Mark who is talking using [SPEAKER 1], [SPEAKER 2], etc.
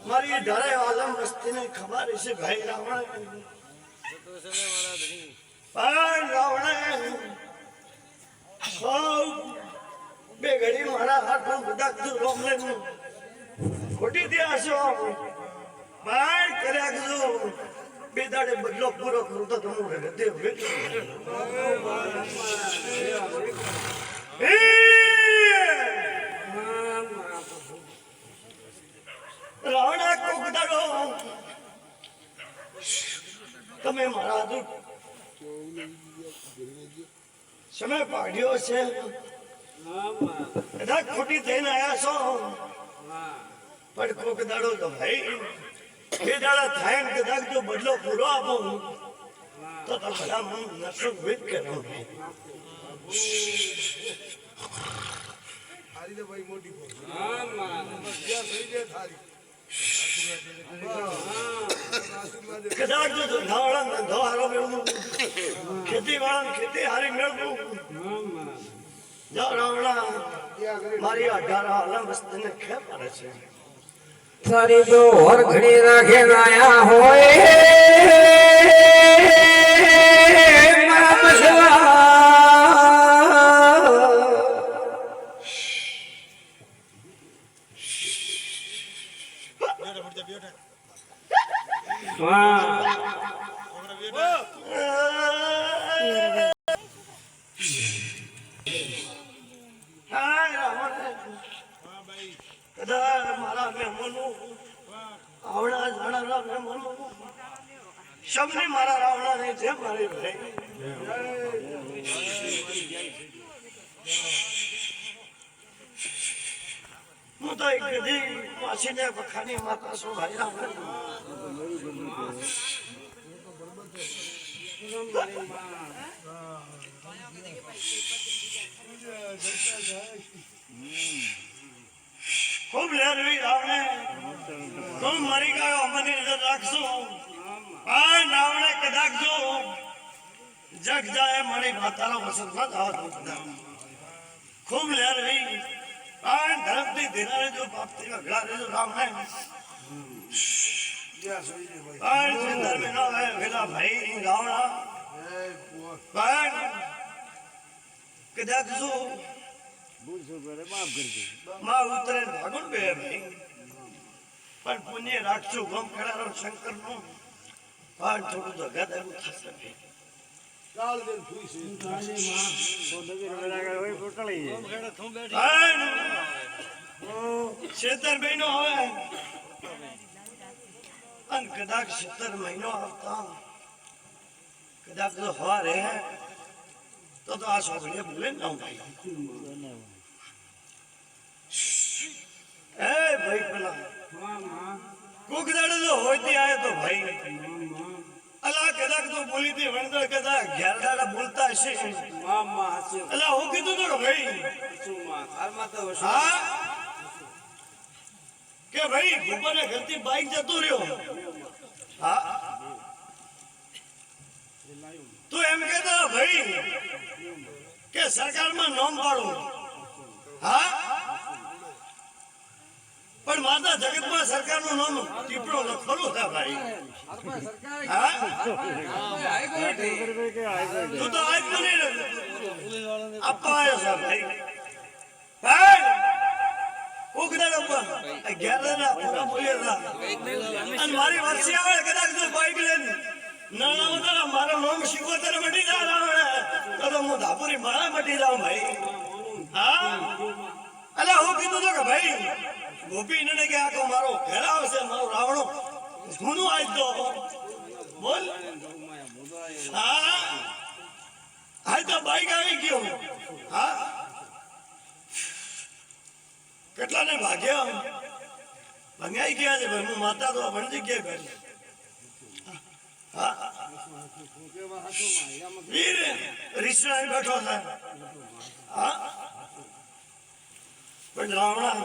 [SPEAKER 1] મારી ઢારે આલમ વસ્તી ને ખબર છે ભાઈ રાવણ બે ઘડી મારા હાથમાં બધા રોમ લે ખોટી ત્યાં છો બાર કર્યા કીધું બે દાડે બદલો પૂરો કરું તો તમે રાવણા કોક દાડો તમે મારા સમય પાડ્યો છે કદાચ ખોટી થઈને આવ્યા છો પણ કોક દાડો તો ભાઈ બે દાડા થાય ને કદાચ જો બદલો પૂરો આપો તો બધા મન નસો વિધ કરો કદાચ જો ધંધાવાળા ધંધો હારો મેળવું ખેતી વાળા ખેતી હારી મેળવું મારી 18 આલમ વસ્તીને ખે પડે છે
[SPEAKER 2] તારી જો હર ઘડી રાખે આયા હોય મારા મસલા
[SPEAKER 1] મારા મહેમાનો આવડા જાણા મહેમાનો સૌને મારા રાવણા ને છે મારી ભાઈ હું તો એક ગધી વાસીને વખાની માતા છું ભાઈ રાવણ ખૂબ લેરવી રાવણે તું મારી ગાયો અમની નજર રાખશો આ નાવણે કદાચ જો જગ જાય મારી માતાનો વસત ન થવા ખૂબ લેરવી આ ધરમથી ધીરાને જો બાપથી અઘડા રેજો રાવણે આ સુંદર મેનો હે વેલા ભાઈ રાવણા પણ કદાચ જો માં ઉતરે ભાગું બે પણ પુણ્ય રાખજો ગમ ખેડારો શંકર નું પણ થોડું તો ગદરું થશે શેતર મહિનો હોય અને કદાચ 17 મહિનો આવતા કદાચ તો હવા રહે તો આ છોકરીએ ભૂલે ના ભાઈ એ ભાઈ પેલા કોક દાડે જો હોયતી આયે તો ભાઈ અલા કદાચ તો બોલી થી વણદર કદાચ 11 દાડા બોલતા હશે અલા હું કીધું તો ભાઈ હા કે ભાઈ ભૂપાને ઘરથી બાઈક જતો રહ્યો હા તું એમ કહેતા ભાઈ કે સરકારમાં નોમ પાડો હા પણ માતા જગતમાં સરકારનું નામ ટીપડો લખેલો છે ભાઈ તું તો આજ મને આપવા આવ્યો છે ભાઈ ઉગદાડા પર 11 ના પૂરા બોલ્યા અને મારી વર્ષી આવે કદાચ તો બાઈક લઈને ના ના મારો નામ શિકોતર મટી જા તો હું ધાપુરી મારા મટી જાઉં ભાઈ હા અલા હું કીધું તો કે ભાઈ ગોપી ને કે આ તો મારો ઘેરાવ છે મારો રાવણો જૂનું આજ તો બોલ હા આજ તો બાઈક આવી ગયો હા કેટલાને ભાગ્યા ભંગાઈ ગયા છે ભાઈ હું માતા તો ભણતી ગયા ઘરે વીર રીસણા બેઠો છે હા પણ રાવણા